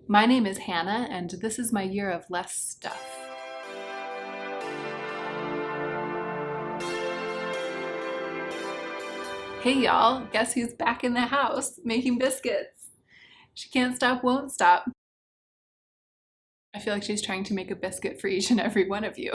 My name is Hannah, and this is my year of less stuff. Hey y'all, guess who's back in the house making biscuits? She can't stop, won't stop. I feel like she's trying to make a biscuit for each and every one of you.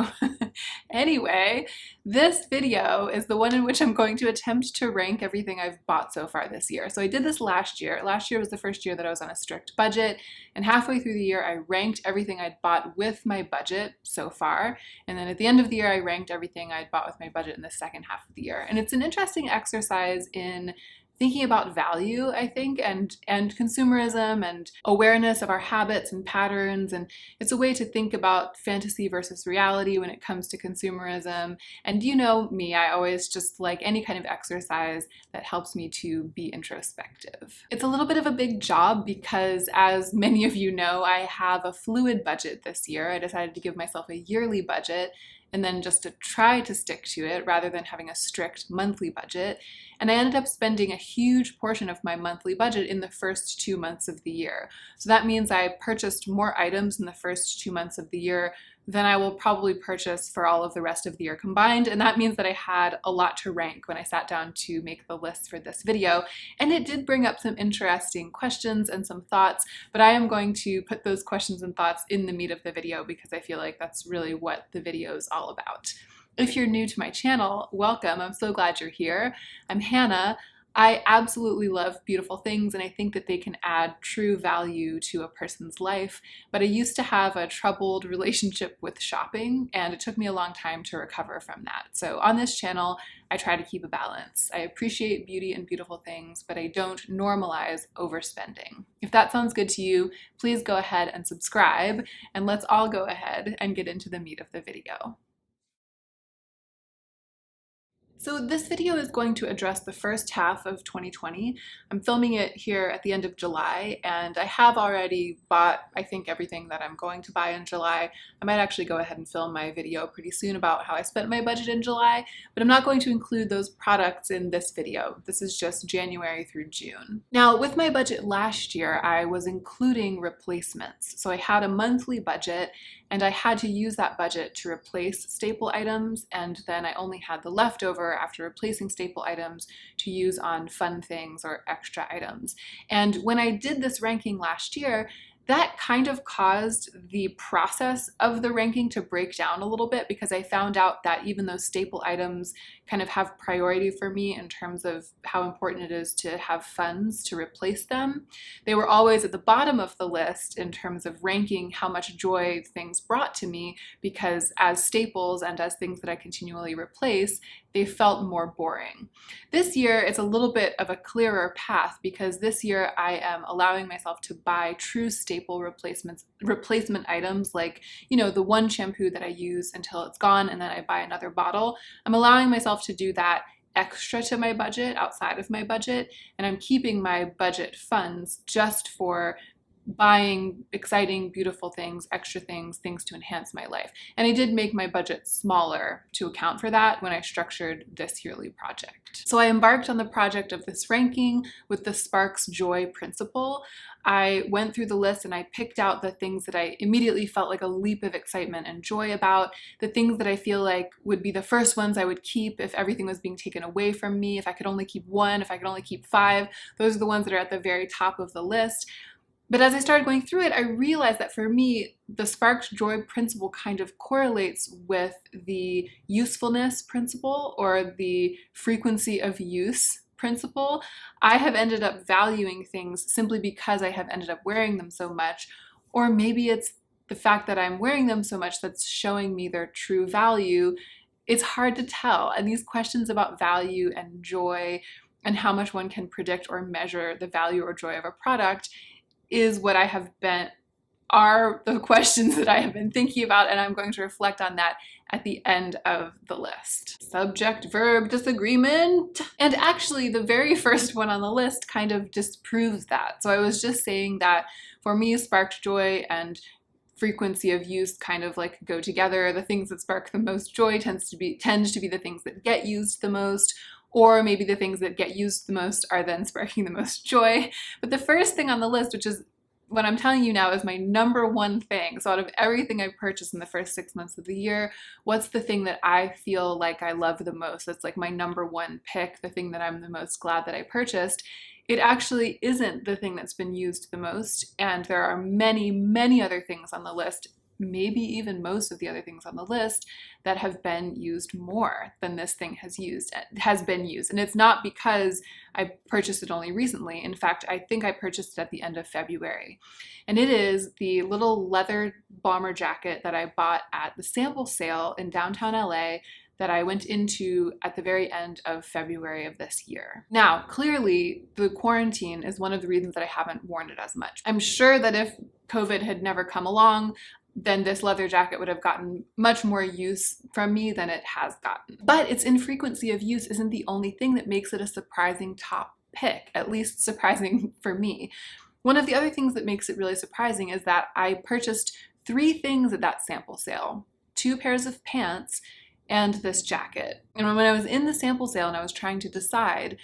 Anyway, this video is the one in which I'm going to attempt to rank everything I've bought so far this year. So I did this last year. Last year was the first year that I was on a strict budget, and halfway through the year I ranked everything I'd bought with my budget so far, and then at the end of the year I ranked everything I'd bought with my budget in the second half of the year. And it's an interesting exercise in thinking about value, I think, and consumerism and awareness of our habits and patterns. And it's a way to think about fantasy versus reality when it comes to consumerism. And you know me, I always just like any kind of exercise that helps me to be introspective. It's a little bit of a big job because, as many of you know, I have a fluid budget this year. I decided to give myself a yearly budget and then just to try to stick to it rather than having a strict monthly budget. And I ended up spending a huge portion of my monthly budget in the first 2 months of the year. So that means I purchased more items in the first 2 months of the year than I will probably purchase for all of the rest of the year combined. And that means that I had a lot to rank when I sat down to make the list for this video. And it did bring up some interesting questions and some thoughts, but I am going to put those questions and thoughts in the meat of the video because I feel like that's really what the video is all about. If you're new to my channel, welcome. I'm so glad you're here. I'm Hannah. I absolutely love beautiful things, and I think that they can add true value to a person's life, but I used to have a troubled relationship with shopping, and it took me a long time to recover from that. So on this channel, I try to keep a balance. I appreciate beauty and beautiful things, but I don't normalize overspending. If that sounds good to you, please go ahead and subscribe, and let's all go ahead and get into the meat of the video. So this video is going to address the first half of 2020. I'm filming it here at the end of July, and I have already bought, I think, everything that I'm going to buy in July. I might actually go ahead and film my video pretty soon about how I spent my budget in July, but I'm not going to include those products in this video. This is just January through June. Now, with my budget last year, I was including replacements. So I had a monthly budget, and I had to use that budget to replace staple items, and then I only had the leftover after replacing staple items to use on fun things or extra items. And when I did this ranking last year, that kind of caused the process of the ranking to break down a little bit because I found out that even though staple items kind of have priority for me in terms of how important it is to have funds to replace them, they were always at the bottom of the list in terms of ranking how much joy things brought to me, because as staples and as things that I continually replace, they felt more boring. This year, it's a little bit of a clearer path because this year I am allowing myself to buy true staple replacement items, like, you know, the one shampoo that I use until it's gone and then I buy another bottle. I'm allowing myself to do that extra to my budget, outside of my budget, and I'm keeping my budget funds just for buying exciting, beautiful things, extra things, things to enhance my life. And I did make my budget smaller to account for that when I structured this yearly project. So I embarked on the project of this ranking with the Sparks Joy principle. I went through the list and I picked out the things that I immediately felt like a leap of excitement and joy about, the things that I feel like would be the first ones I would keep if everything was being taken away from me, if I could only keep one, if I could only keep 5. Those are the ones that are at the very top of the list. But as I started going through it, I realized that for me, the Sparks Joy principle kind of correlates with the usefulness principle or the frequency of use principle. I have ended up valuing things simply because I have ended up wearing them so much, or maybe it's the fact that I'm wearing them so much that's showing me their true value. It's hard to tell. And these questions about value and joy and how much one can predict or measure the value or joy of a product is what are the questions that I have been thinking about, and I'm going to reflect on that at the end of the list. Subject-verb disagreement. And actually, the very first one on the list kind of disproves that. So I was just saying that for me, sparked joy and frequency of use kind of like go together. The things that spark the most joy tend to be the things that get used the most, or maybe the things that get used the most are then sparking the most joy. But the first thing on the list, which is what I'm telling you now is my number one thing. So out of everything I've purchased in the first 6 months of the year, what's the thing that I feel like I love the most? That's like my number one pick, the thing that I'm the most glad that I purchased. It actually isn't the thing that's been used the most, and there are many, many other things on the list, maybe even most of the other things on the list, that have been used more than this thing has been used. And it's not because I purchased it only recently. In fact, I think I purchased it at the end of February. And it is the little leather bomber jacket that I bought at the sample sale in downtown LA that I went into at the very end of February of this year. Now, clearly, the quarantine is one of the reasons that I haven't worn it as much. I'm sure that if COVID had never come along, then this leather jacket would have gotten much more use from me than it has gotten. But its infrequency of use isn't the only thing that makes it a surprising top pick, at least surprising for me. One of the other things that makes it really surprising is that I purchased 3 things at that sample sale: 2 pairs of pants and this jacket. And when I was in the sample sale and I was trying to decide,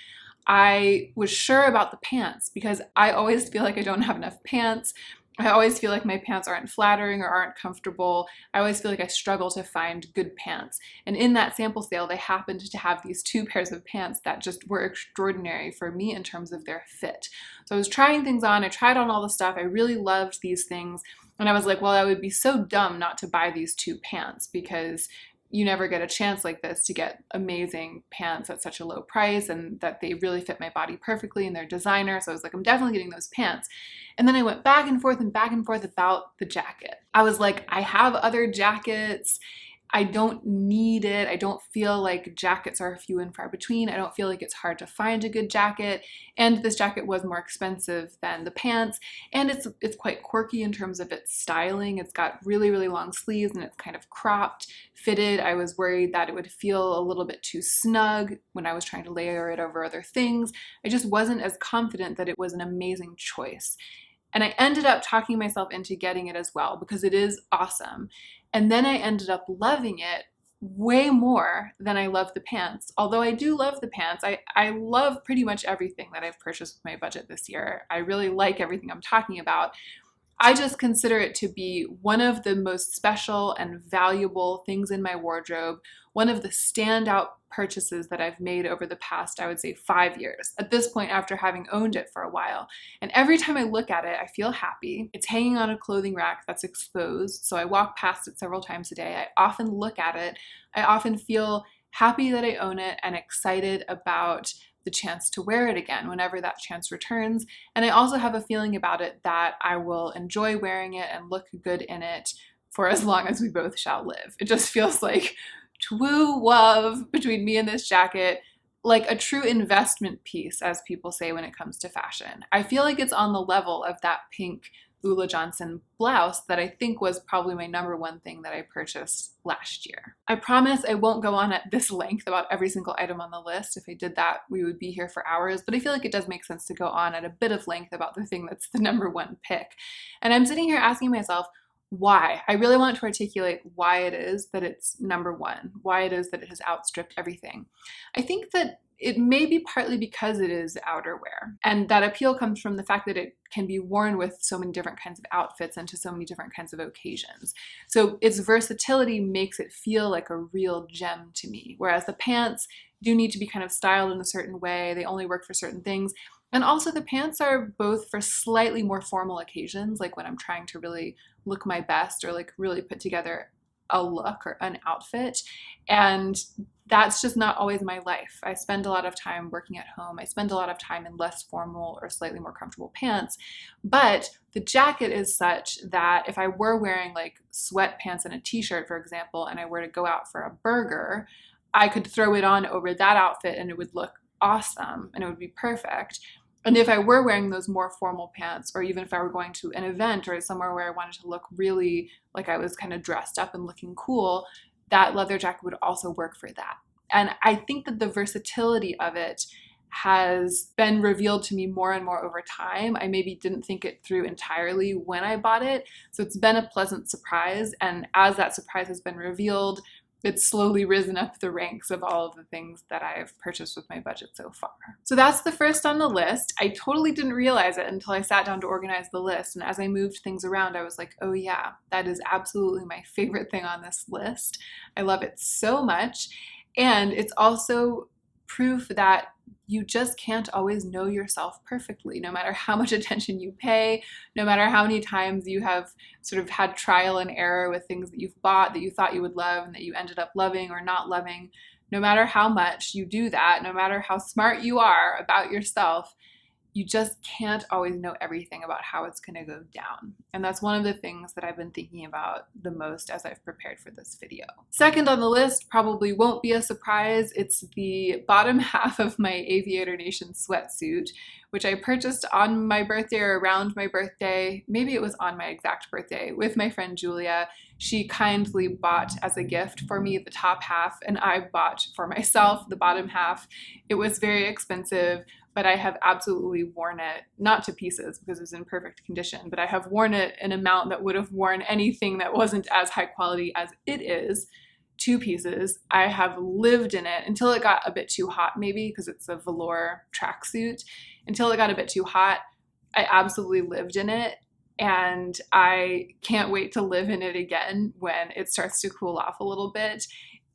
I was sure about the pants because I always feel like I don't have enough pants. I always feel like my pants aren't flattering or aren't comfortable. I always feel like I struggle to find good pants. And in that sample sale, they happened to have these 2 pairs of pants that just were extraordinary for me in terms of their fit. So I was trying things on. I tried on all the stuff. I really loved these things. And I was like, well, I would be so dumb not to buy these 2 pants because you never get a chance like this to get amazing pants at such a low price and that they really fit my body perfectly and they're designer. So I was like, I'm definitely getting those pants. And then I went back and forth about the jacket. I was like, I have other jackets. I don't need it. I don't feel like jackets are few and far between. I don't feel like it's hard to find a good jacket. And this jacket was more expensive than the pants. And it's quite quirky in terms of its styling. It's got really, really long sleeves and it's kind of cropped, fitted. I was worried that it would feel a little bit too snug when I was trying to layer it over other things. I just wasn't as confident that it was an amazing choice. And I ended up talking myself into getting it as well because it is awesome. And then I ended up loving it way more than I love the pants. Although I do love the pants, I love pretty much everything that I've purchased with my budget this year. I really like everything I'm talking about. I just consider it to be one of the most special and valuable things in my wardrobe, one of the standout purchases that I've made over the past, I would say, 5 years, at this point after having owned it for a while. And every time I look at it, I feel happy. It's hanging on a clothing rack that's exposed, so I walk past it several times a day. I often look at it. I often feel happy that I own it and excited about the chance to wear it again whenever that chance returns. And I also have a feeling about it that I will enjoy wearing it and look good in it for as long as we both shall live. It just feels like true love between me and this jacket, like a true investment piece, as people say when it comes to fashion. I feel like it's on the level of that pink Ulla Johnson blouse that I think was probably my number one thing that I purchased last year. I promise I won't go on at this length about every single item on the list. If I did that, we would be here for hours, but I feel like it does make sense to go on at a bit of length about the thing that's the number one pick. And I'm sitting here asking myself, why? I really want to articulate why it is that it's number one, why it is that it has outstripped everything. I think that it may be partly because it is outerwear, and that appeal comes from the fact that it can be worn with so many different kinds of outfits and to so many different kinds of occasions. So its versatility makes it feel like a real gem to me, whereas the pants do need to be kind of styled in a certain way. They only work for certain things. And also the pants are both for slightly more formal occasions, like when I'm trying to really look my best or like really put together a look or an outfit. And that's just not always my life. I spend a lot of time working at home. I spend a lot of time in less formal or slightly more comfortable pants. But the jacket is such that if I were wearing like sweatpants and a t-shirt, for example, and I were to go out for a burger, I could throw it on over that outfit and it would look awesome and it would be perfect. And if I were wearing those more formal pants, or even if I were going to an event or somewhere where I wanted to look really like I was kind of dressed up and looking cool, that leather jacket would also work for that. And I think that the versatility of it has been revealed to me more and more over time. I maybe didn't think it through entirely when I bought it. So it's been a pleasant surprise. And as that surprise has been revealed, it's slowly risen up the ranks of all of the things that I've purchased with my budget so far. So that's the first on the list. I totally didn't realize it until I sat down to organize the list. And as I moved things around, I was like, oh yeah, that is absolutely my favorite thing on this list. I love it so much. And it's also proof that you just can't always know yourself perfectly, no matter how much attention you pay, no matter how many times you have sort of had trial and error with things that you've bought that you thought you would love and that you ended up loving or not loving. No matter how much you do that, no matter how smart you are about yourself, you just can't always know everything about how it's going to go down. And that's one of the things that I've been thinking about the most as I've prepared for this video. Second on the list probably won't be a surprise. It's the bottom half of my Aviator Nation sweatsuit, which I purchased on my birthday or around my birthday. Maybe it was on my exact birthday with my friend Julia. She kindly bought as a gift for me the top half, and I bought for myself the bottom half. It was very expensive, but I have absolutely worn it, not to pieces because it's in perfect condition, but I have worn it an amount that would have worn anything that wasn't as high quality as it is to pieces. I have lived in it until it got a bit too hot, maybe because it's a velour tracksuit. Until it got a bit too hot, I absolutely lived in it. And I can't wait to live in it again when it starts to cool off a little bit.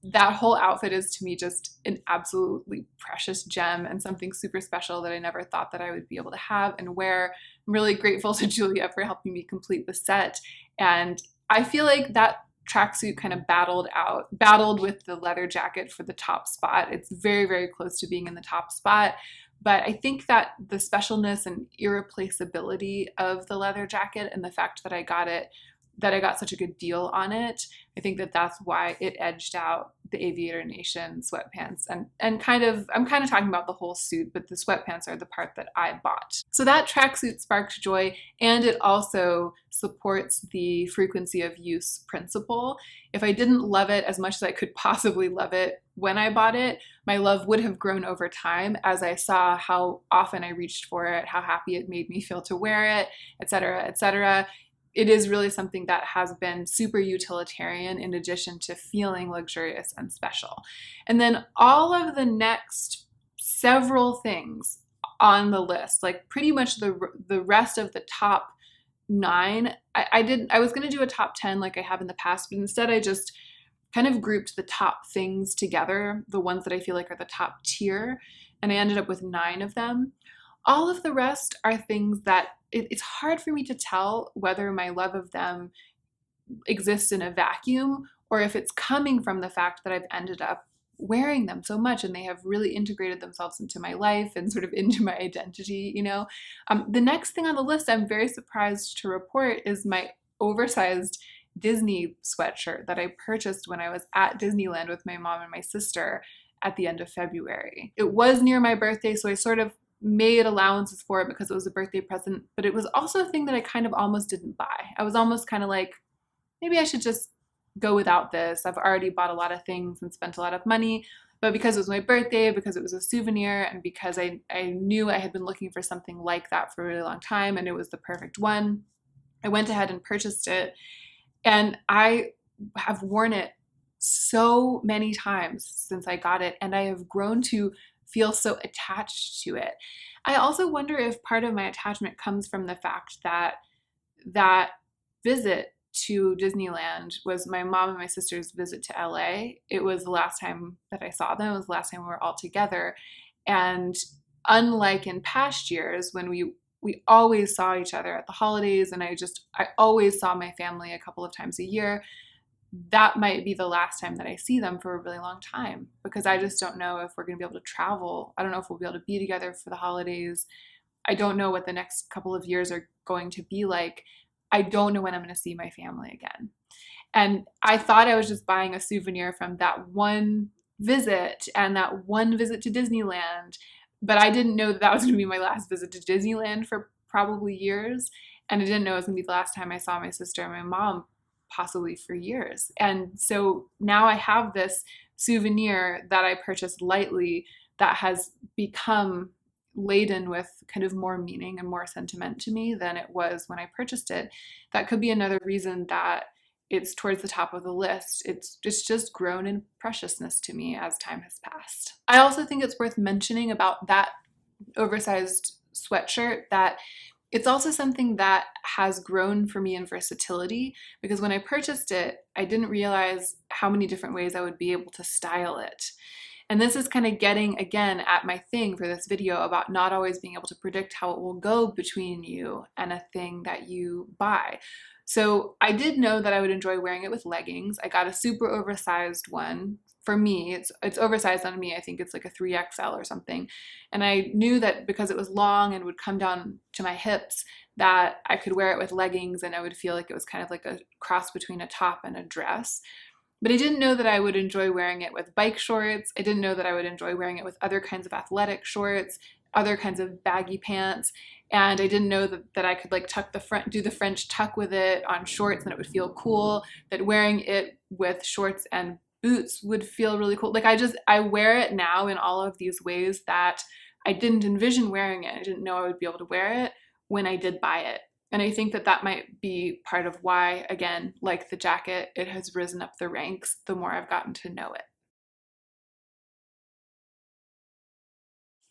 That whole outfit is to me just an absolutely precious gem and something super special that I never thought that I would be able to have and wear. I'm really grateful to Julia for helping me complete the set. And I feel like that tracksuit kind of battled with the leather jacket for the top spot. It's very, very close to being in the top spot. But I think that the specialness and irreplaceability of the leather jacket and the fact that I got such a good deal on it, I think that that's why it edged out the Aviator Nation sweatpants. And I'm kind of talking about the whole suit, but the sweatpants are the part that I bought. So that tracksuit sparked joy, and it also supports the frequency of use principle. If I didn't love it as much as I could possibly love it when I bought it, my love would have grown over time as I saw how often I reached for it, how happy it made me feel to wear it, etc., etc. It is really something that has been super utilitarian in addition to feeling luxurious and special. And then all of the next several things on the list, like pretty much the rest of the top 9, I was going to do a top 10 like I have in the past, but instead I just kind of grouped the top things together, the ones that I feel like are the top tier, and I ended up with 9 of them. All of the rest are things that it's hard for me to tell whether my love of them exists in a vacuum or if it's coming from the fact that I've ended up wearing them so much and they have really integrated themselves into my life and sort of into my identity, you know. The next thing on the list I'm very surprised to report is my oversized Disney sweatshirt that I purchased when I was at Disneyland with my mom and my sister at the end of February. It was near my birthday, so I sort of made allowances for it because it was a birthday present, but it was also a thing that I kind of almost didn't buy. I was almost kind of like, maybe I should just go without this. I've already bought a lot of things and spent a lot of money, but because it was my birthday, because it was a souvenir, and because I knew I had been looking for something like that for a really long time and it was the perfect one, I went ahead and purchased it. And I have worn it so many times since I got it, and I have grown to feel so attached to it. I also wonder if part of my attachment comes from the fact that that visit to Disneyland was my mom and my sister's visit to LA. It was the last time that I saw them. It was the last time we were all together. And unlike in past years when we always saw each other at the holidays and I always saw my family a couple of times a year, that might be the last time that I see them for a really long time, because I just don't know if we're going to be able to travel. I don't know if we'll be able to be together for the holidays. I don't know what the next couple of years are going to be like. I don't know when I'm going to see my family again. And I thought I was just buying a souvenir from that one visit and that one visit to Disneyland, but I didn't know that that was going to be my last visit to Disneyland for probably years. And I didn't know it was going to be the last time I saw my sister and my mom possibly for years. And so now I have this souvenir that I purchased lightly that has become laden with kind of more meaning and more sentiment to me than it was when I purchased it. That could be another reason that it's towards the top of the list. It's just grown in preciousness to me as time has passed. I also think it's worth mentioning about that oversized sweatshirt that it's also something that has grown for me in versatility, because when I purchased it, I didn't realize how many different ways I would be able to style it. And this is kind of getting, again, at my thing for this video about not always being able to predict how it will go between you and a thing that you buy. So I did know that I would enjoy wearing it with leggings. I got a super oversized one. For me, it's oversized on me. I think it's like a 3XL or something. And I knew that because it was long and would come down to my hips, that I could wear it with leggings and I would feel like it was kind of like a cross between a top and a dress. But I didn't know that I would enjoy wearing it with bike shorts. I didn't know that I would enjoy wearing it with other kinds of athletic shorts, other kinds of baggy pants. And I didn't know that I could like tuck the front, do the French tuck with it on shorts and it would feel cool, that wearing it with shorts and boots would feel really cool. Like I wear it now in all of these ways that I didn't envision wearing it. I didn't know I would be able to wear it when I did buy it. And I think that that might be part of why, again, like the jacket, it has risen up the ranks the more I've gotten to know it.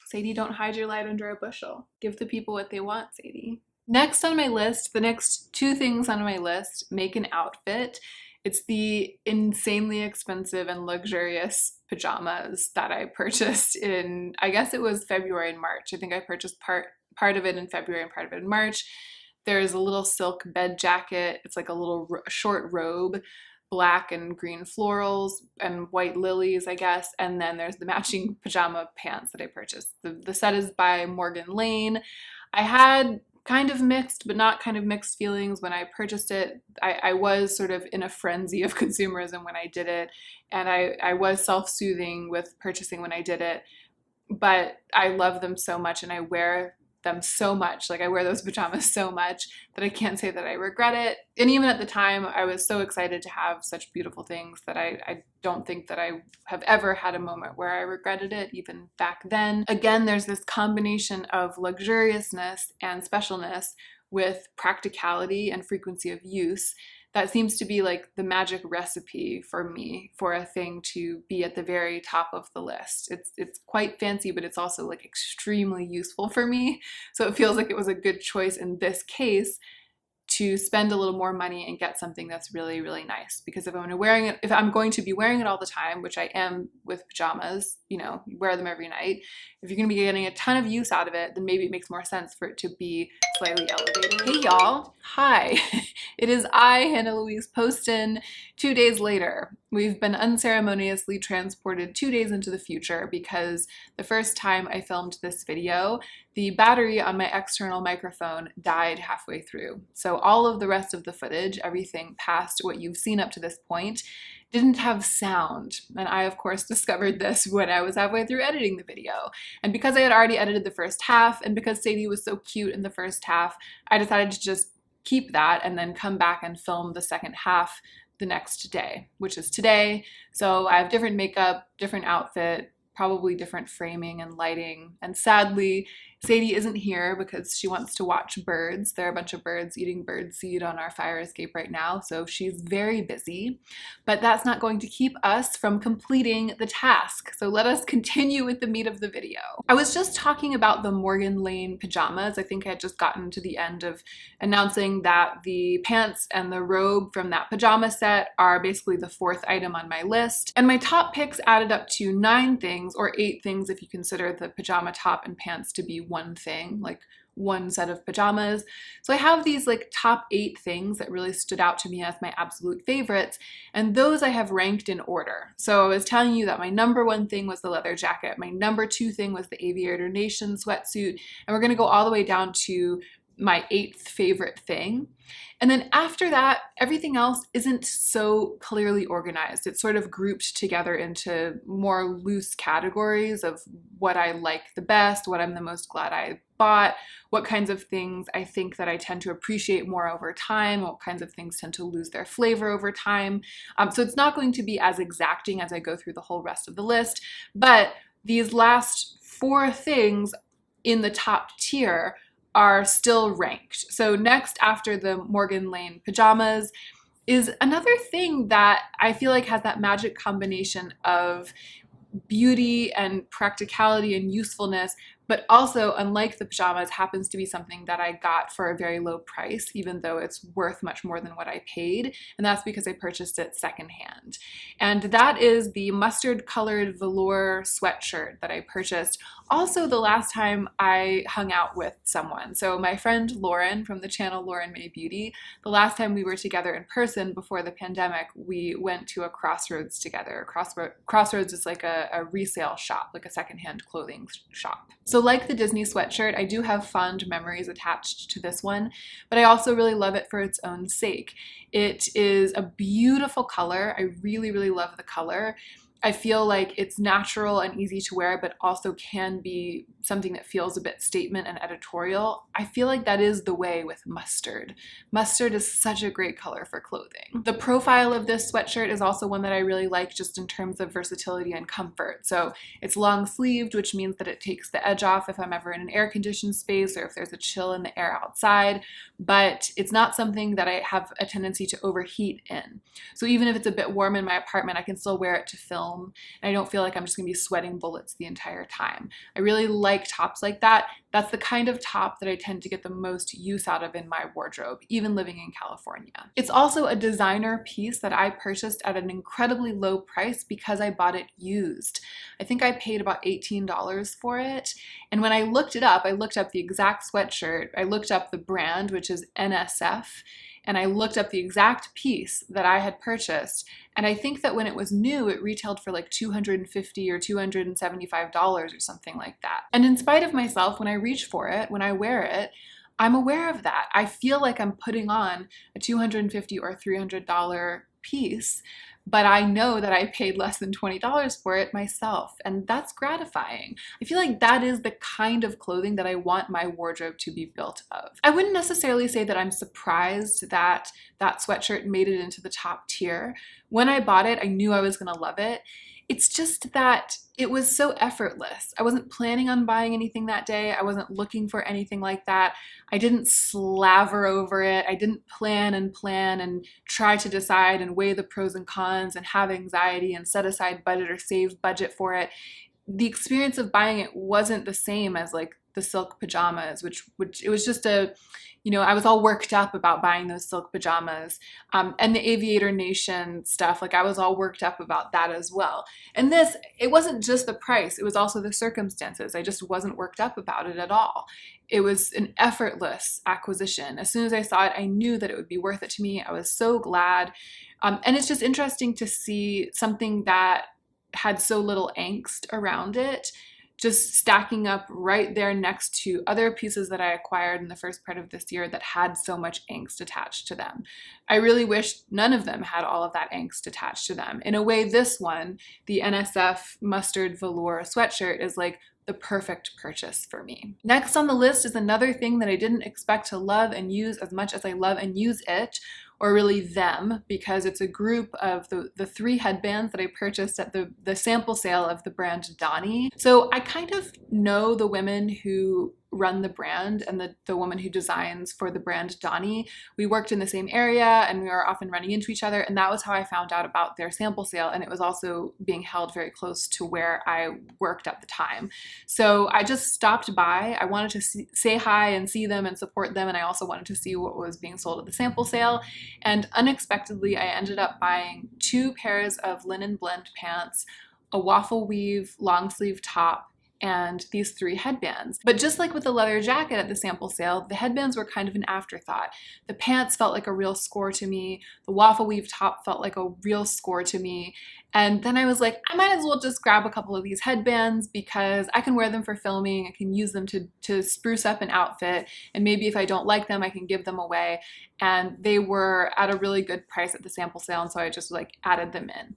Sadie, don't hide your light under a bushel. Give the people what they want, Sadie. Next on my list, the next two things on my list make an outfit. It's the insanely expensive and luxurious pajamas that I purchased in, I guess it was February and March. I think I purchased part of it in February and part of it in March. There's a little silk bed jacket. It's like a little short robe, black and green florals and white lilies, I guess. And then there's the matching pajama pants that I purchased. The set is by Morgan Lane. I had kind of mixed, but not kind of mixed feelings when I purchased it. I was sort of in a frenzy of consumerism when I did it. And I was self-soothing with purchasing when I did it. But I love them so much and I wear them so much. Like I wear those pajamas so much that I can't say that I regret it. And even at the time, I was so excited to have such beautiful things that I don't think that I have ever had a moment where I regretted it, even back then. Again, there's this combination of luxuriousness and specialness with practicality and frequency of use that seems to be like the magic recipe for me for a thing to be at the very top of the list. It's quite fancy, but it's also like extremely useful for me. So it feels like it was a good choice in this case to spend a little more money and get something that's really, really nice. Because if I'm going to be wearing it all the time, which I am with pajamas, you know, you wear them every night. If you're gonna be getting a ton of use out of it, then maybe it makes more sense for it to be slightly elevated. Hey y'all, hi. It is I, Hannah Louise Poston, 2 days later. We've been unceremoniously transported 2 days into the future because the first time I filmed this video, the battery on my external microphone died halfway through. So all of the rest of the footage, everything past what you've seen up to this point, didn't have sound. And I, of course, discovered this when I was halfway through editing the video. And because I had already edited the first half, and because Sadie was so cute in the first half, I decided to just keep that and then come back and film the second half the next day, which is today. So I have different makeup, different outfit, probably different framing and lighting. And sadly, Sadie isn't here because she wants to watch birds. There are a bunch of birds eating birdseed on our fire escape right now, so she's very busy. But that's not going to keep us from completing the task. So let us continue with the meat of the video. I was just talking about the Morgan Lane pajamas. I think I had just gotten to the end of announcing that the pants and the robe from that pajama set are basically the fourth item on my list. And my top picks added up to 9 things, or 8 things if you consider the pajama top and pants to be one thing, like one set of pajamas. So I have these like top 8 things that really stood out to me as my absolute favorites, and those I have ranked in order. So I was telling you that my number 1 thing was the leather jacket, my number 2 thing was the Aviator Nation sweatsuit, and we're gonna go all the way down to my 8th favorite thing. And then after that, everything else isn't so clearly organized. It's sort of grouped together into more loose categories of what I like the best, what I'm the most glad I bought, what kinds of things I think that I tend to appreciate more over time, what kinds of things tend to lose their flavor over time. So it's not going to be as exacting as I go through the whole rest of the list, but these last 4 things in the top tier are still ranked. So next after the Morgan Lane pajamas is another thing that I feel like has that magic combination of beauty and practicality and usefulness, but also, unlike the pajamas, happens to be something that I got for a very low price, even though it's worth much more than what I paid, and that's because I purchased it secondhand. And that is the mustard colored velour sweatshirt that I purchased also the last time I hung out with someone. So my friend Lauren from the channel Lauren May Beauty, the last time we were together in person before the pandemic, we went to a Crossroads together. Crossroads is like a resale shop, like a secondhand clothing shop. So like the Disney sweatshirt, I do have fond memories attached to this one, but I also really love it for its own sake. It is a beautiful color. I really, really love the color. I feel like it's natural and easy to wear, but also can be something that feels a bit statement and editorial. I feel like that is the way with mustard. Mustard is such a great color for clothing. The profile of this sweatshirt is also one that I really like just in terms of versatility and comfort. So it's long sleeved, which means that it takes the edge off if I'm ever in an air conditioned space or if there's a chill in the air outside, but it's not something that I have a tendency to overheat in. So even if it's a bit warm in my apartment, I can still wear it to film. And I don't feel like I'm just gonna be sweating bullets the entire time. I really like tops like that. That's the kind of top that I tend to get the most use out of in my wardrobe, even living in California. It's also a designer piece that I purchased at an incredibly low price because I bought it used. I think I paid about $18 for it. And when I looked it up, I looked up the exact sweatshirt, I looked up the brand, which is NSF, and I looked up the exact piece that I had purchased. And I think that when it was new, it retailed for like $250 or $275 or something like that. And in spite of myself, when I reach for it, when I wear it, I'm aware of that. I feel like I'm putting on a $250 or $300 piece, but I know that I paid less than $20 for it myself, and that's gratifying. I feel like that is the kind of clothing that I want my wardrobe to be built of. I wouldn't necessarily say that I'm surprised that that sweatshirt made it into the top tier. When I bought it, I knew I was gonna love it. It's just that it was so effortless. I wasn't planning on buying anything that day. I wasn't looking for anything like that. I didn't slaver over it. I didn't plan and try to decide and weigh the pros and cons and have anxiety and set aside budget or save budget for it. The experience of buying it wasn't the same as like the silk pajamas, which it was just a, you know, I was all worked up about buying those silk pajamas, and the Aviator Nation stuff, like I was all worked up about that as well. And this, it wasn't just the price, it was also the circumstances. I just wasn't worked up about it at all. It was an effortless acquisition. As soon as I saw it, I knew that it would be worth it to me. I was so glad. And it's just interesting to see something that had so little angst around it just stacking up right there next to other pieces that I acquired in the first part of this year that had so much angst attached to them. I really wish none of them had all of that angst attached to them. In a way, this one, the NSF mustard velour sweatshirt, is like the perfect purchase for me. Next on the list is another thing that I didn't expect to love and use as much as I love and use it, or really them, because it's a group of the 3 headbands that I purchased at the sample sale of the brand Donnie. So I kind of know the women who run the brand and the woman who designs for the brand Donnie. We worked in the same area and we were often running into each other, and that was how I found out about their sample sale, and it was also being held very close to where I worked at the time. So I just stopped by. I wanted to say hi and see them and support them, and I also wanted to see what was being sold at the sample sale. And unexpectedly, I ended up buying 2 pairs of linen blend pants, a waffle weave long sleeve top, and these 3 headbands. But just like with the leather jacket at the sample sale, the headbands were kind of an afterthought. The pants felt like a real score to me. The waffle weave top felt like a real score to me. And then I was like, I might as well just grab a couple of these headbands because I can wear them for filming. I can use them to spruce up an outfit. And maybe if I don't like them, I can give them away. And they were at a really good price at the sample sale. And so I just like added them in.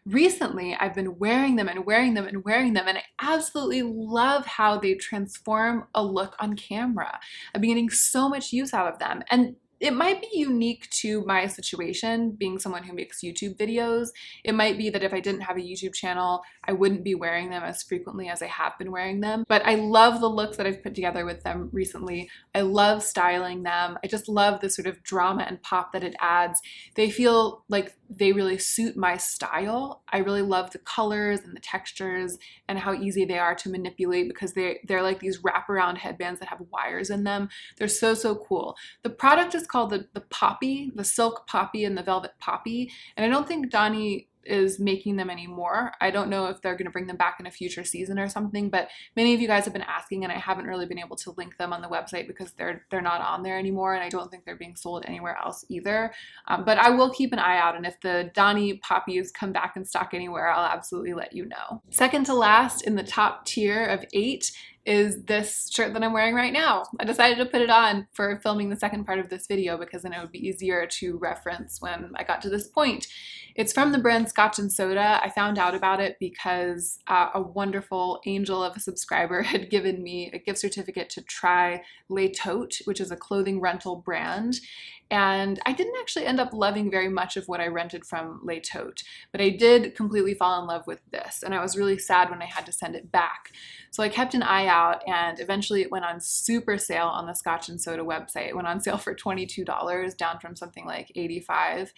Recently, I've been wearing them and wearing them and wearing them. And I absolutely love how they transform a look on camera. I've been getting so much use out of them. And it might be unique to my situation, being someone who makes YouTube videos. It might be that if I didn't have a YouTube channel, I wouldn't be wearing them as frequently as I have been wearing them. But I love the looks that I've put together with them recently. I love styling them. I just love the sort of drama and pop that it adds. They feel like they really suit my style. I really love the colors and the textures and how easy they are to manipulate, because they're like these wraparound headbands that have wires in them. They're so cool. The product is called the Poppy, the Silk Poppy and the Velvet Poppy, and I don't think Donnie is making them anymore. I don't know if they're going to bring them back in a future season or something, but many of you guys have been asking, and I haven't really been able to link them on the website because they're not on there anymore, and I don't think they're being sold anywhere else either. But I will keep an eye out, and if the Donnie Poppies come back in stock anywhere, I'll absolutely let you know. Second to last in the top tier of 8 is this shirt that I'm wearing right now. I decided to put it on for filming the second part of this video because then it would be easier to reference when I got to this point. It's from the brand Scotch and Soda. I found out about it because a wonderful angel of a subscriber had given me a gift certificate to try Les Tote, which is a clothing rental brand. And I didn't actually end up loving very much of what I rented from Les Tote, but I did completely fall in love with this, and I was really sad when I had to send it back. So I kept an eye out, and eventually it went on super sale on the Scotch and Soda website. It went on sale for $22, down from something like $85,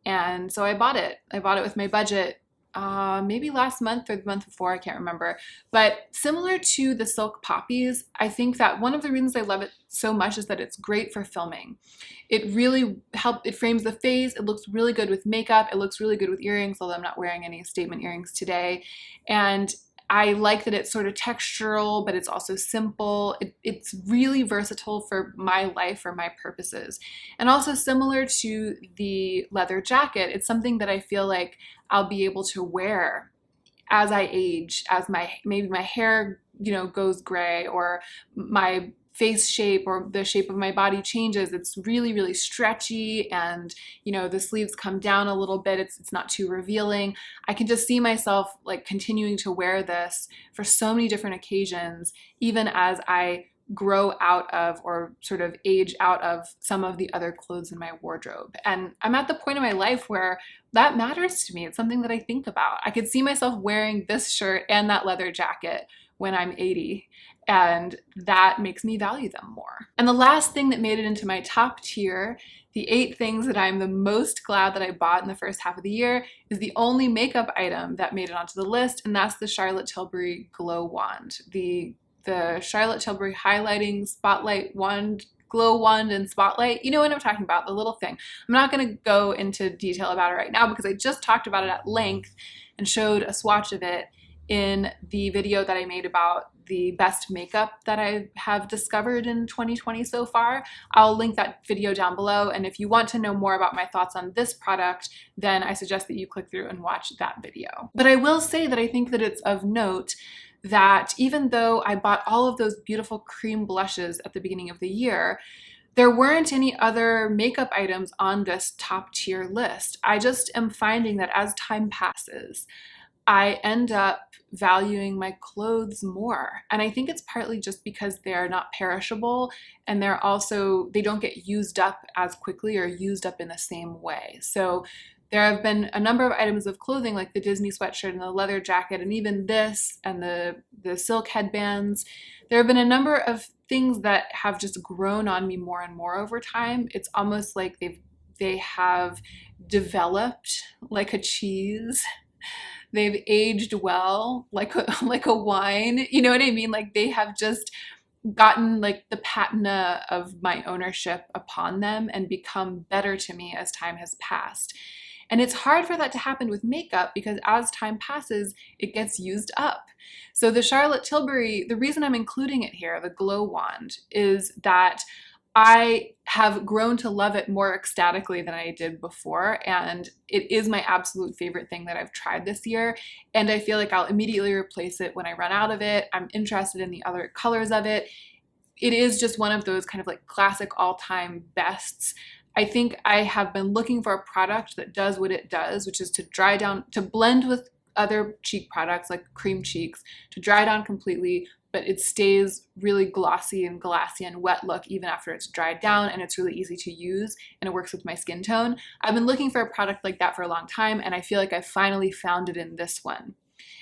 and so I bought it. I bought it with my budget. Maybe last month or the month before, I can't remember. But similar to the Silk Poppies, I think that one of the reasons I love it so much is that it's great for filming. It really it frames the face, it looks really good with makeup, it looks really good with earrings, although I'm not wearing any statement earrings today. And I like that it's sort of textural, but it's also simple. It's really versatile for my life, for my purposes. And also similar to the leather jacket, it's something that I feel like I'll be able to wear as I age, as maybe my hair, goes gray, or my face shape or the shape of my body changes. It's really stretchy, and the sleeves come down a little bit. It's not too revealing. I can just see myself like continuing to wear this for so many different occasions, even as I grow out of, or sort of age out of, some of the other clothes in my wardrobe. And I'm at the point in my life where that matters to me. It's something that I think about. I could see myself wearing this shirt and that leather jacket when I'm 80, and that makes me value them more. And the last thing that made it into my top tier, the 8 things that I'm the most glad that I bought in the first half of the year, is the only makeup item that made it onto the list, and that's the Charlotte Tilbury Glow Wand. The Charlotte Tilbury Highlighting Spotlight Wand, Glow Wand and Spotlight. You know what I'm talking about, the little thing. I'm not going to go into detail about it right now because I just talked about it at length and showed a swatch of it in the video that I made about the best makeup that I have discovered in 2020 so far. I'll link that video down below, and if you want to know more about my thoughts on this product, then I suggest that you click through and watch that video. But I will say that I think that it's of note that even though I bought all of those beautiful cream blushes at the beginning of the year, there weren't any other makeup items on this top tier list. I just am finding that as time passes, I end up valuing my clothes more. And I think it's partly just because they're not perishable, and they don't get used up as quickly or used up in the same way. So there have been a number of items of clothing, like the Disney sweatshirt and the leather jacket, and even this, and the silk headbands. There have been a number of things that have just grown on me more and more over time. It's almost like they have developed like a cheese. They've aged well, like a wine. You know what I mean? Like they have just gotten like the patina of my ownership upon them and become better to me as time has passed. And it's hard for that to happen with makeup because as time passes, it gets used up. So the Charlotte Tilbury, the reason I'm including it here, the Glow Wand, is that I have grown to love it more ecstatically than I did before, and it is my absolute favorite thing that I've tried this year, and I feel like I'll immediately replace it when I run out of it. I'm interested in the other colors of it. It is just one of those kind of like classic all-time bests. I think I have been looking for a product that does what it does, which is to blend with other cheek products like cream cheeks, to dry down completely, but it stays really glossy and glassy and wet look even after it's dried down, and it's really easy to use and it works with my skin tone. I've been looking for a product like that for a long time, and I feel like I finally found it in this one.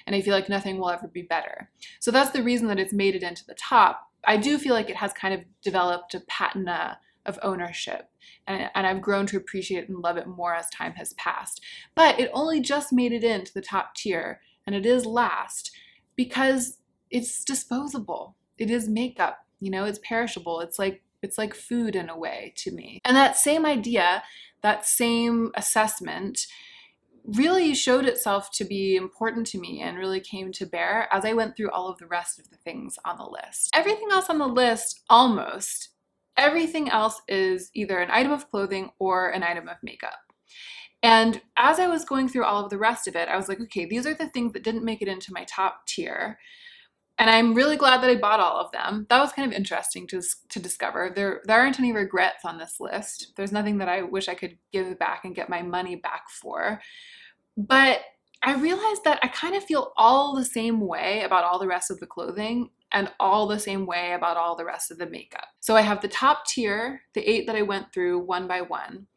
And I feel like nothing will ever be better. So that's the reason that it's made it into the top. I do feel like it has kind of developed a patina of ownership, and I've grown to appreciate it and love it more as time has passed. But it only just made it into the top tier, and it is last because it's disposable. It is makeup, you know, it's perishable. It's like food in a way to me. And that same idea, that same assessment really showed itself to be important to me and really came to bear as I went through all of the rest of the things on the list. Everything else on the list, almost everything else, is either an item of clothing or an item of makeup. And as I was going through all of the rest of it, I was like, okay, these are the things that didn't make it into my top tier. And I'm really glad that I bought all of them. That was kind of interesting to discover. There aren't any regrets on this list. There's nothing that I wish I could give back and get my money back for. But I realized that I kind of feel all the same way about all the rest of the clothing and all the same way about all the rest of the makeup. So I have the top tier, the 8 that I went through one by one.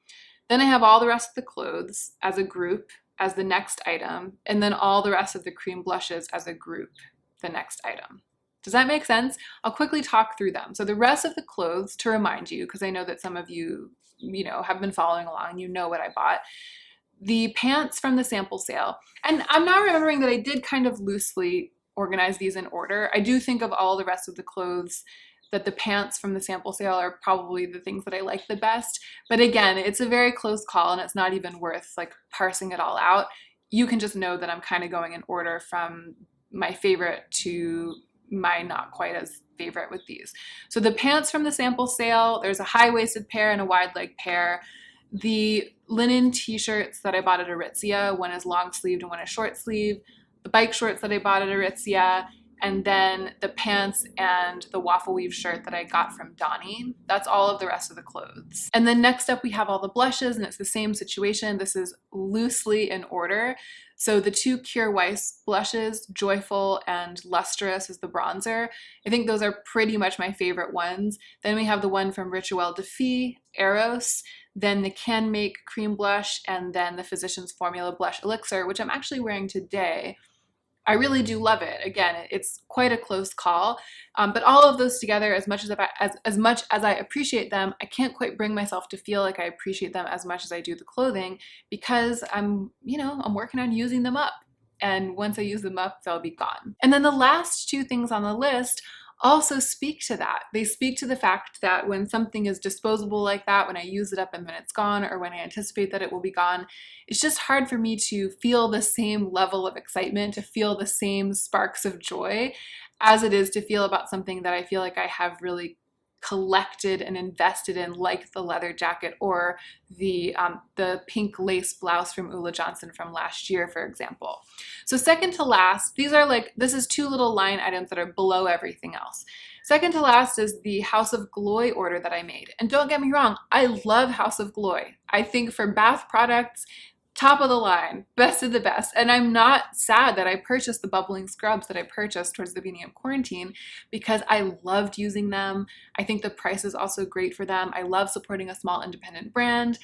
Then I have all the rest of the clothes as a group, as the next item, and then all the rest of the cream blushes as a group, the next item. Does that make sense? I'll quickly talk through them. So the rest of the clothes, to remind you, because I know that some of you, have been following along, you know what I bought. The pants from the sample sale. And I'm now remembering that I did kind of loosely organize these in order. I do think of all the rest of the clothes that the pants from the sample sale are probably the things that I like the best. But again, it's a very close call and it's not even worth like parsing it all out. You can just know that I'm kind of going in order from my favorite to my not quite as favorite with these. So the pants from the sample sale, there's a high-waisted pair and a wide leg pair. The linen t-shirts that I bought at Aritzia, one is long sleeved and one is short sleeve. The bike shorts that I bought at Aritzia, and then the pants and the waffle weave shirt that I got from Donnie. That's all of the rest of the clothes. And then next up we have all the blushes, and it's the same situation. This is loosely in order. So the 2 Kjaer Weis blushes, Joyful and Lustrous, is the bronzer. I think those are pretty much my favorite ones. Then we have the one from Rituel de Fille, Eros, then the Can Make cream blush, and then the Physicians Formula blush elixir, which I'm actually wearing today. I really do love it. Again, it's quite a close call, but all of those together, as much as I appreciate them, I can't quite bring myself to feel like I appreciate them as much as I do the clothing, because I'm working on using them up. And once I use them up, they'll be gone. And then the last 2 things on the list also speak to that. They speak to the fact that when something is disposable like that, when I use it up and then it's gone, or when I anticipate that it will be gone, it's just hard for me to feel the same level of excitement, to feel the same sparks of joy as it is to feel about something that I feel like I have really collected and invested in, like the leather jacket or the pink lace blouse from Ulla Johnson from last year, for example. So second to last, this is 2 little line items that are below everything else. Second to last is the House of Gloy order that I made. And don't get me wrong, I love House of Gloy. I think for bath products, top of the line, best of the best. And I'm not sad that I purchased the bubbling scrubs that I purchased towards the beginning of quarantine, because I loved using them. I think the price is also great for them. I love supporting a small independent brand.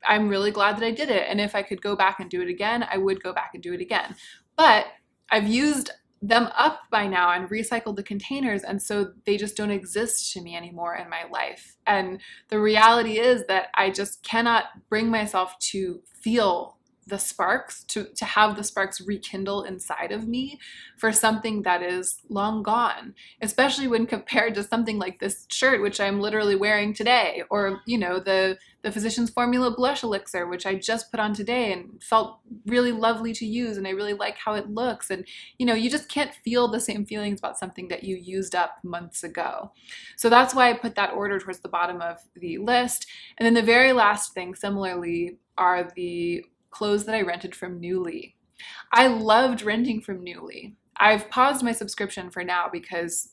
I'm really glad that I did it. And if I could go back and do it again, I would go back and do it again. But I've used them up by now and recycled the containers, and so they just don't exist to me anymore in my life. And the reality is that I just cannot bring myself to feel the sparks, to have the sparks rekindle inside of me for something that is long gone, especially when compared to something like this shirt, which I'm literally wearing today, or the Physicians Formula blush elixir, which I just put on today and felt really lovely to use, and I really like how it looks. And you just can't feel the same feelings about something that you used up months ago. So that's why I put that order towards the bottom of the list. And then the very last thing, similarly, are the clothes that I rented from Nuuly. I loved renting from Nuuly. I've paused my subscription for now because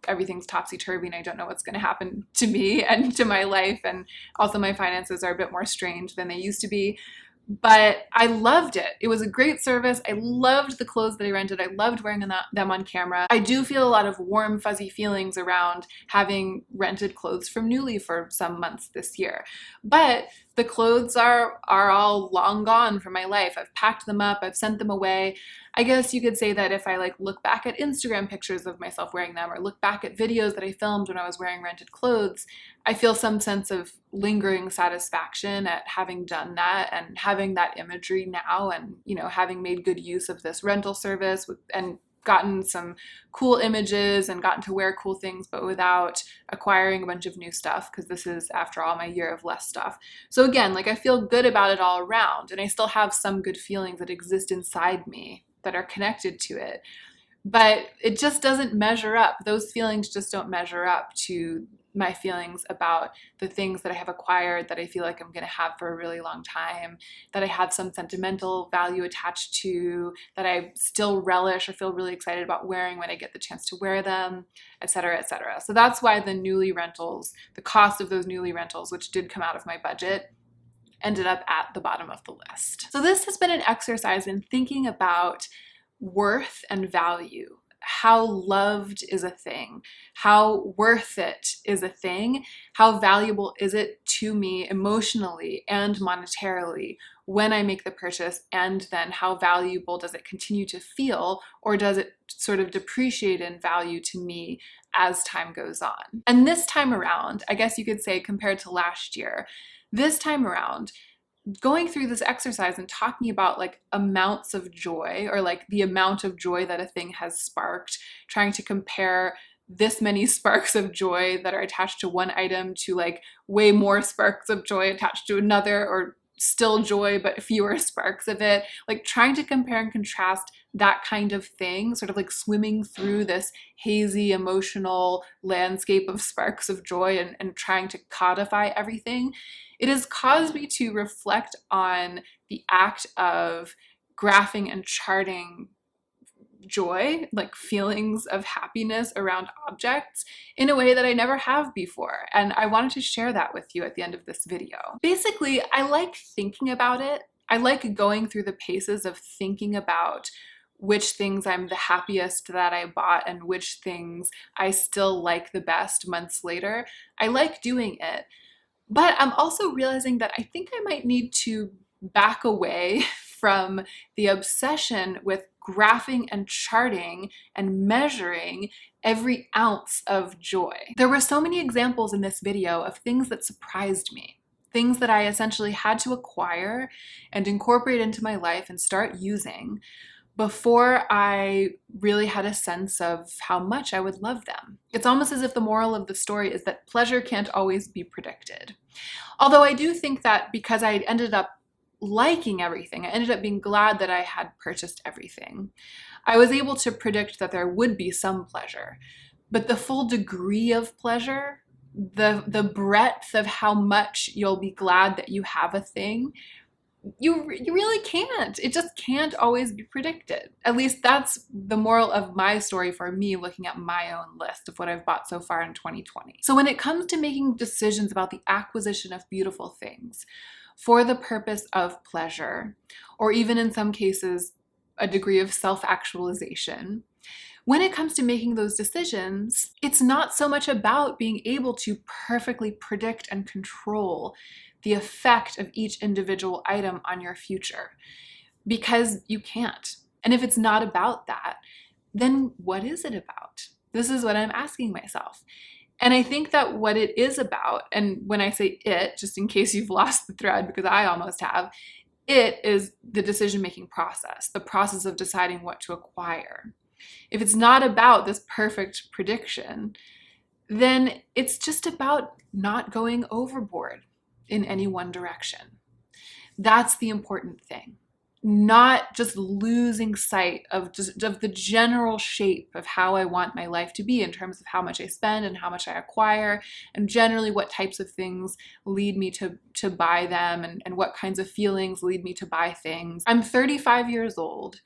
everything's topsy-turvy and I don't know what's going to happen to me and to my life, and also my finances are a bit more strained than they used to be. but I loved it. It was a great service. I loved the clothes that I rented. I loved wearing them on camera. I do feel a lot of warm, fuzzy feelings around having rented clothes from Nuuly for some months this year. But the clothes are all long gone from my life. I've packed them up. I've sent them away. I guess you could say that if I like look back at Instagram pictures of myself wearing them or look back at videos that I filmed when I was wearing rented clothes, I feel some sense of lingering satisfaction at having done that and having that imagery now, and, you know, having made good use of this rental service and gotten some cool images and gotten to wear cool things, but without acquiring a bunch of new stuff, because this is, after all, my year of less stuff. So again, like, I feel good about it all around, and I still have some good feelings that exist inside me that are connected to it. But it just doesn't measure up. Those feelings just don't measure up to my feelings about the things that I have acquired that I feel like I'm going to have for a really long time, that I have some sentimental value attached to, that I still relish or feel really excited about wearing when I get the chance to wear them, etc., etc. So that's why the Nuuly rentals, the cost of those Nuuly rentals, which did come out of my budget, ended up at the bottom of the list. So this has been an exercise in thinking about worth and value. How loved is a thing? How worth it is a thing? How valuable is it to me emotionally and monetarily when I make the purchase? And then how valuable does it continue to feel, or does it sort of depreciate in value to me as time goes on? And this time around, I guess you could say, compared to last year, this time around, going through this exercise and talking about like amounts of joy, or like the amount of joy that a thing has sparked, trying to compare this many sparks of joy that are attached to one item to like way more sparks of joy attached to another, or still joy but fewer sparks of it, like trying to compare and contrast that kind of thing, sort of like swimming through this hazy emotional landscape of sparks of joy and trying to codify everything. It has caused me to reflect on the act of graphing and charting joy, like feelings of happiness around objects, in a way that I never have before. And I wanted to share that with you at the end of this video. Basically, I like thinking about it. I like going through the paces of thinking about which things I'm the happiest that I bought and which things I still like the best months later. I like doing it. But I'm also realizing that I think I might need to back away from the obsession with graphing and charting and measuring every ounce of joy. There were so many examples in this video of things that surprised me, things that I essentially had to acquire and incorporate into my life and start using before I really had a sense of how much I would love them. It's almost as if the moral of the story is that pleasure can't always be predicted. Although I do think that because I ended up liking everything, I ended up being glad that I had purchased everything, I was able to predict that there would be some pleasure. But the full degree of pleasure, the breadth of how much you'll be glad that you have a thing, you really can't. It just can't always be predicted. At least that's the moral of my story for me, looking at my own list of what I've bought so far in 2020. So when it comes to making decisions about the acquisition of beautiful things for the purpose of pleasure, or even in some cases, a degree of self-actualization, when it comes to making those decisions, it's not so much about being able to perfectly predict and control the effect of each individual item on your future, because you can't. And if it's not about that, then what is it about? This is what I'm asking myself. And I think that what it is about, and when I say it, just in case you've lost the thread, because I almost have, it is the decision-making process, the process of deciding what to acquire. If it's not about this perfect prediction, then it's just about not going overboard in any one direction. That's the important thing. Not just losing sight of the general shape of how I want my life to be in terms of how much I spend and how much I acquire, and generally what types of things lead me to buy them, and what kinds of feelings lead me to buy things. I'm 35 years old.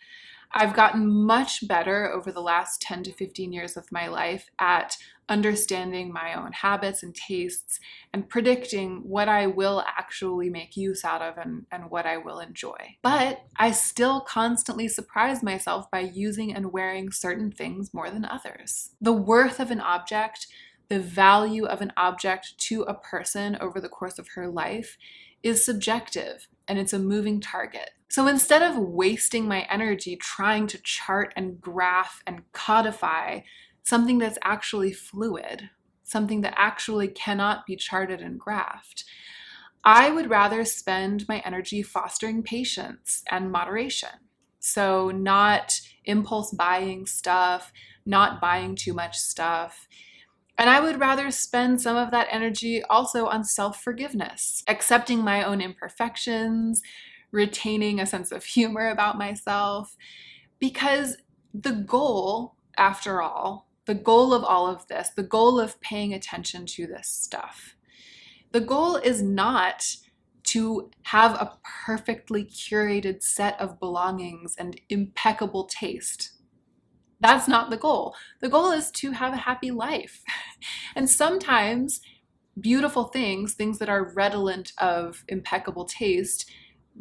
I've gotten much better over the last 10 to 15 years of my life at understanding my own habits and tastes and predicting what I will actually make use out of and what I will enjoy. But I still constantly surprise myself by using and wearing certain things more than others. The worth of an object, the value of an object to a person over the course of her life is subjective, and it's a moving target. So instead of wasting my energy trying to chart and graph and codify something that's actually fluid, something that actually cannot be charted and graphed, I would rather spend my energy fostering patience and moderation. So not impulse buying stuff, not buying too much stuff. And I would rather spend some of that energy also on self-forgiveness, accepting my own imperfections, retaining a sense of humor about myself, because the goal, after all, the goal of all of this, the goal of paying attention to this stuff, the goal is not to have a perfectly curated set of belongings and impeccable taste. That's not the goal. The goal is to have a happy life. And sometimes beautiful things, things that are redolent of impeccable taste,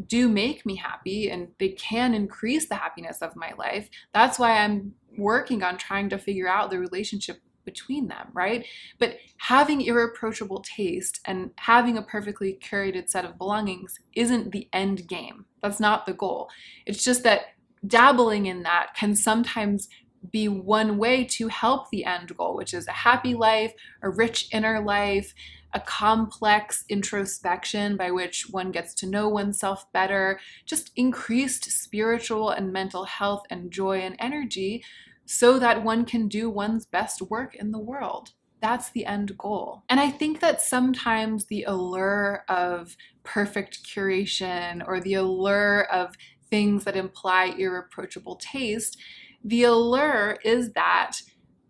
do make me happy, and they can increase the happiness of my life. That's why I'm working on trying to figure out the relationship between them, right? But having irreproachable taste and having a perfectly curated set of belongings isn't the end game. That's not the goal. It's just that dabbling in that can sometimes be one way to help the end goal, which is a happy life, a rich inner life, a complex introspection by which one gets to know oneself better, just increased spiritual and mental health and joy and energy so that one can do one's best work in the world. That's the end goal. And I think that sometimes the allure of perfect curation or the allure of things that imply irreproachable taste, the allure is that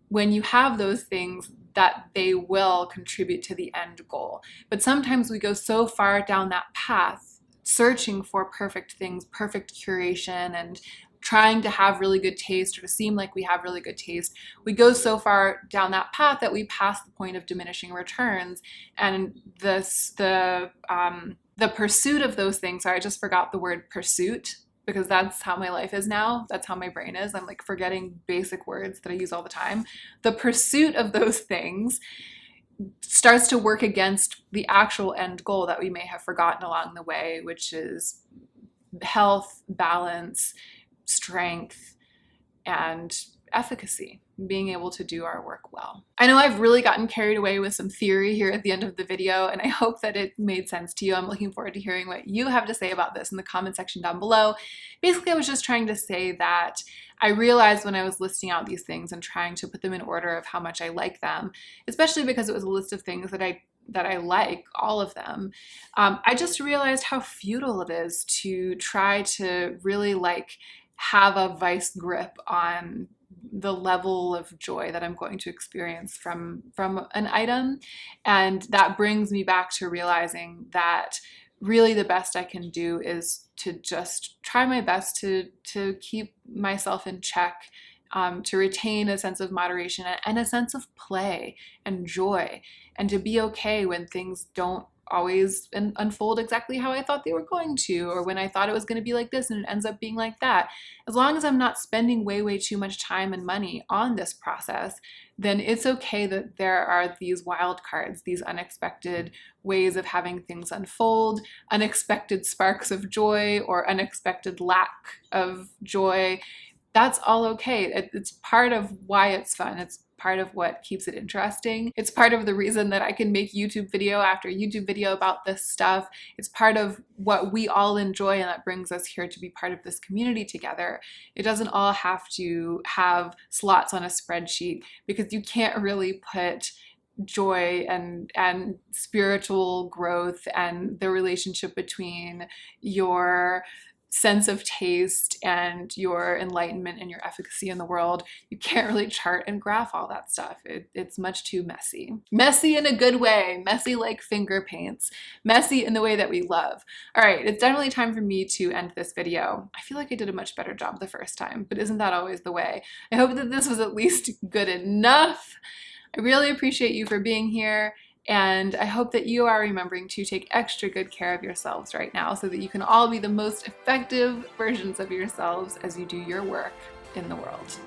when you have those things, that they will contribute to the end goal. But sometimes we go so far down that path, searching for perfect things, perfect curation, and trying to have really good taste or to seem like we have really good taste. We go so far down that path that we pass the point of diminishing returns, and the pursuit of those things, sorry, I just forgot the word pursuit, because that's how my life is now. That's how my brain is. I'm like forgetting basic words that I use all the time. The pursuit of those things starts to work against the actual end goal that we may have forgotten along the way, which is health, balance, strength, and efficacy, being able to do our work well. I know I've really gotten carried away with some theory here at the end of the video, and I hope that it made sense to you. I'm looking forward to hearing what you have to say about this in the comment section down below. Basically, I was just trying to say that I realized when I was listing out these things and trying to put them in order of how much I like them, especially because it was a list of things that I like, all of them, I just realized how futile it is to try to really have a vice grip on the level of joy that I'm going to experience from an item. And that brings me back to realizing that really the best I can do is to just try my best to keep myself in check, to retain a sense of moderation and a sense of play and joy, and to be okay when things don't always unfold exactly how I thought they were going to, or when I thought it was going to be like this and it ends up being like that. As long as I'm not spending way too much time and money on this process, then it's okay that there are these wild cards, these unexpected ways of having things unfold, unexpected sparks of joy or unexpected lack of joy. That's all okay. It's part of why it's fun. It's part of what keeps it interesting. It's part of the reason that I can make YouTube video after YouTube video about this stuff. It's part of what we all enjoy, and that brings us here to be part of this community together. It doesn't all have to have slots on a spreadsheet, because you can't really put joy and spiritual growth and the relationship between your sense of taste and your enlightenment and your efficacy in the world, you can't really chart and graph all that stuff. It's much too messy. Messy in a good way, messy like finger paints, messy in the way that we love. All right, it's definitely time for me to end this video. I feel like I did a much better job the first time, but isn't that always the way? I hope that this was at least good enough. I really appreciate you for being here. And I hope that you are remembering to take extra good care of yourselves right now so that you can all be the most effective versions of yourselves as you do your work in the world.